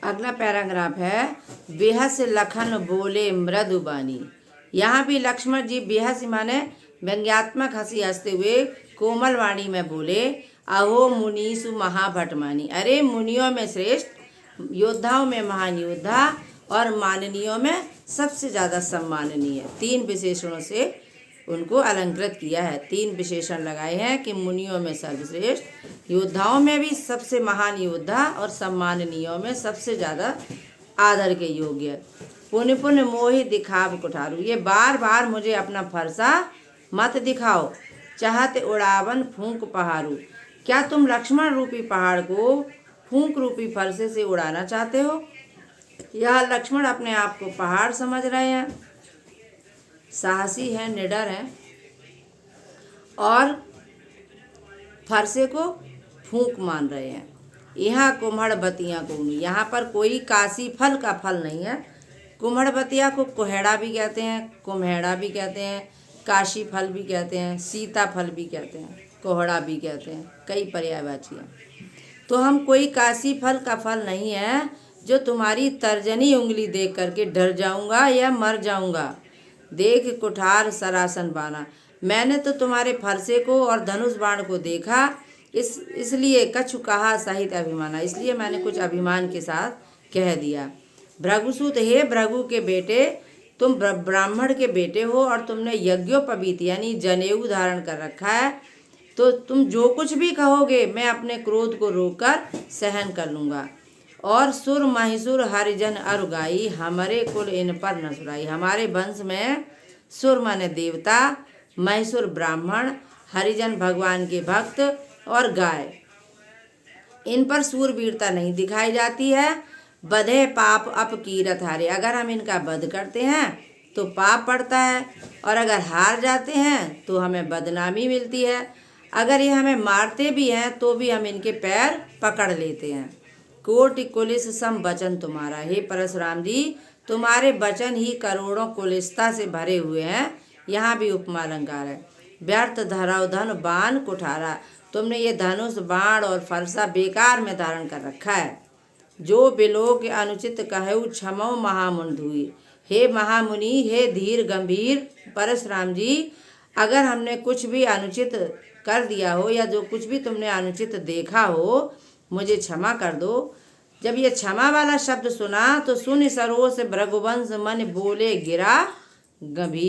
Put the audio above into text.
अगला पैराग्राफ है बेहस लखन बोले मृदुबानी। यहाँ भी लक्ष्मण जी बेहस माने व्यंग्यात्मक हंसी हंसते हुए कोमल वाणी में बोले, अहो मुनीसु महाभटमानी। अरे मुनियों में श्रेष्ठ, योद्धाओं में महान योद्धा और माननीयों में सबसे ज़्यादा सम्माननीय। 3 विशेषणों से उनको अलंकृत किया है। 3 विशेषण लगाए हैं कि मुनियों में सर्वश्रेष्ठ, योद्धाओं में भी सबसे महान योद्धा और सम्माननीयों में सबसे ज़्यादा आदर के योग्य। पुण्य पुण्य मोहि दिखाव कुठारू। ये बार बार मुझे अपना फरसा मत दिखाओ, चाहते उड़ावन फूंक पहाड़ू। क्या तुम लक्ष्मण रूपी पहाड़ को फूंक रूपी फरसे से उड़ाना चाहते हो? यह लक्ष्मण अपने आप को पहाड़ समझ रहे हैं, साहसी हैं, निडर हैं और फरसे को फूंक मान रहे हैं। यहाँ कुम्हड़बतिया को, यहाँ पर कोई काशी फल का फल नहीं है। कुम्हड़बतिया को कुहेड़ा भी कहते हैं, कुम्हेड़ा भी कहते हैं, काशी फल भी कहते हैं, सीता फल भी कहते हैं, कोहड़ा भी कहते हैं, कई पर्यायवाची हैं। तो हम कोई काशी फल का फल नहीं है जो तुम्हारी तर्जनी उंगली देख करके डर जाऊंगा या मर जाऊंगा। देख कुठार सरासन बाना। मैंने तो तुम्हारे फरसे को और धनुष बाण को देखा, इसलिए कछु कहा सहित अभिमाना। इसलिए मैंने कुछ अभिमान के साथ कह दिया। भृगुसुत, हे भृगु के बेटे, तुम ब्राह्मण के बेटे हो और तुमने यज्ञोपवीत यानी जनेऊ धारण कर रखा है, तो तुम जो कुछ भी कहोगे मैं अपने क्रोध को रोककर सहन कर लूँगा। और सुर महिसुर हरिजन अरुगाई, हमारे कुल इन पर न सुराई। हमारे वंश में सुर माने देवता, महिसुर ब्राह्मण, हरिजन भगवान के भक्त और गाय, इन पर सूरवीरता नहीं दिखाई जाती है। बधे पाप अपकीरत हारे। अगर हम इनका वध करते हैं तो पाप पड़ता है और अगर हार जाते हैं तो हमें बदनामी मिलती है। अगर ये हमें मारते भी हैं तो भी हम इनके पैर पकड़ लेते हैं। कोटि कुलिस सम वचन तुम्हारा। हे परशुराम जी, तुम्हारे वचन ही करोड़ों कुलिसता से भरे हुए हैं। यहाँ भी उपमा अलंकार है। व्यर्थ धराव धन बाण कुठारा। तुमने ये धनुष बाण और फरसा बेकार में धारण कर रखा है। जो बिलोक अनुचित कहु क्षमो महामुंधुई। हे महामुनि, हे धीर गंभीर परशुराम जी, अगर हमने कुछ भी अनुचित कर दिया हो या जो कुछ भी तुमने अनुचित देखा हो, मुझे क्षमा कर दो। जब ये क्षमा वाला शब्द सुना तो सुनि सरोस भृगुवंश मन बोले गिरा गंभीर।